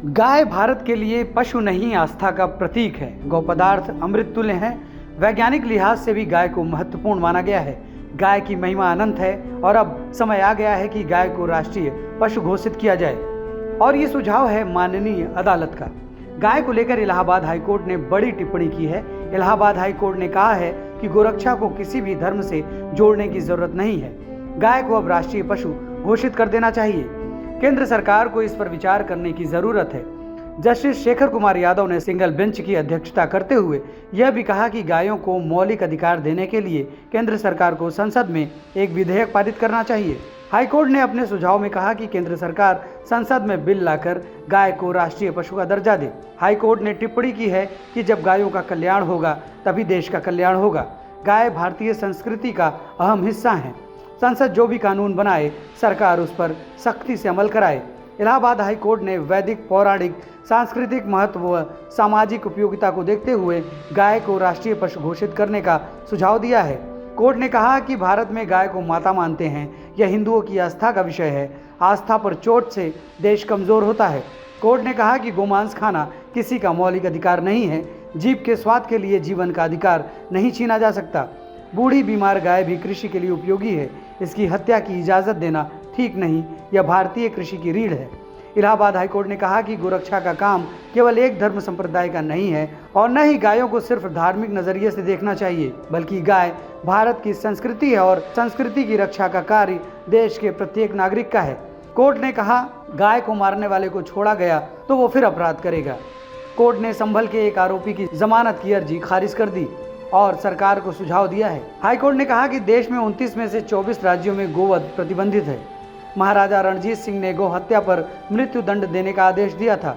गाय भारत के लिए पशु नहीं, आस्था का प्रतीक है। गौ पदार्थ अमृत तुल्य हैं। वैज्ञानिक लिहाज से भी गाय को महत्वपूर्ण माना गया है। गाय की महिमा अनंत है और अब समय आ गया है कि गाय को राष्ट्रीय पशु घोषित किया जाए। और ये सुझाव है माननीय अदालत का। गाय को लेकर इलाहाबाद हाईकोर्ट ने बड़ी टिप्पणी की है। इलाहाबाद हाईकोर्ट ने कहा है कि गोरक्षा को किसी भी धर्म से जोड़ने की जरूरत नहीं है। गाय को अब राष्ट्रीय पशु घोषित कर देना चाहिए। केंद्र सरकार को इस पर विचार करने की जरूरत है। जस्टिस शेखर कुमार यादव ने सिंगल बेंच की अध्यक्षता करते हुए यह भी कहा कि गायों को मौलिक अधिकार देने के लिए केंद्र सरकार को संसद में एक विधेयक पारित करना चाहिए। हाईकोर्ट ने अपने सुझाव में कहा कि केंद्र सरकार संसद में बिल लाकर गाय को राष्ट्रीय पशु का दर्जा दे। हाईकोर्ट ने टिप्पणी की है कि जब गायों का कल्याण होगा तभी देश का कल्याण होगा। गाय भारतीय संस्कृति का अहम हिस्सा है। संसद जो भी कानून बनाए, सरकार उस पर सख्ती से अमल कराए। इलाहाबाद हाई कोर्ट ने वैदिक, पौराणिक, सांस्कृतिक महत्व व सामाजिक उपयोगिता को देखते हुए गाय को राष्ट्रीय पशु घोषित करने का सुझाव दिया है। कोर्ट ने कहा कि भारत में गाय को माता मानते हैं। यह हिंदुओं की आस्था का विषय है। आस्था पर चोट से देश कमजोर होता है। कोर्ट ने कहा कि गोमांस खाना किसी का मौलिक अधिकार नहीं है। जीभ के स्वाद के लिए जीवन का अधिकार नहीं छीना जा सकता। बूढ़ी बीमार गाय भी कृषि के लिए उपयोगी है। इसकी हत्या की इजाज़त देना ठीक नहीं। यह भारतीय कृषि की रीढ़ है। इलाहाबाद हाईकोर्ट ने कहा कि गोरक्षा का काम केवल एक धर्म संप्रदाय का नहीं है और न ही गायों को सिर्फ धार्मिक नजरिए से देखना चाहिए, बल्कि गाय भारत की संस्कृति है और संस्कृति की रक्षा का कार्य देश के प्रत्येक नागरिक का है। कोर्ट ने कहा, गाय को मारने वाले को छोड़ा गया तो वो फिर अपराध करेगा। कोर्ट ने संभल के एक आरोपी की जमानत की अर्जी खारिज कर दी और सरकार को सुझाव दिया है। हाईकोर्ट ने कहा कि देश में 29 में से 24 राज्यों में गोवध प्रतिबंधित है। महाराजा रणजीत सिंह ने गौ हत्या पर मृत्यु दंड देने का आदेश दिया था।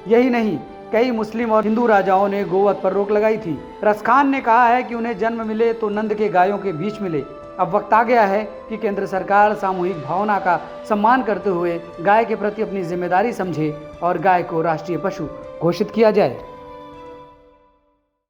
यही नहीं, कई मुस्लिम और हिंदू राजाओं ने गोवध पर रोक लगाई थी। रसखान ने कहा है कि उन्हें जन्म मिले तो नंद के गायों के बीच मिले। अब वक्त आ गया है कि केंद्र सरकार सामूहिक भावना का सम्मान करते हुए गाय के प्रति अपनी जिम्मेदारी समझे और गाय को राष्ट्रीय पशु घोषित किया जाए।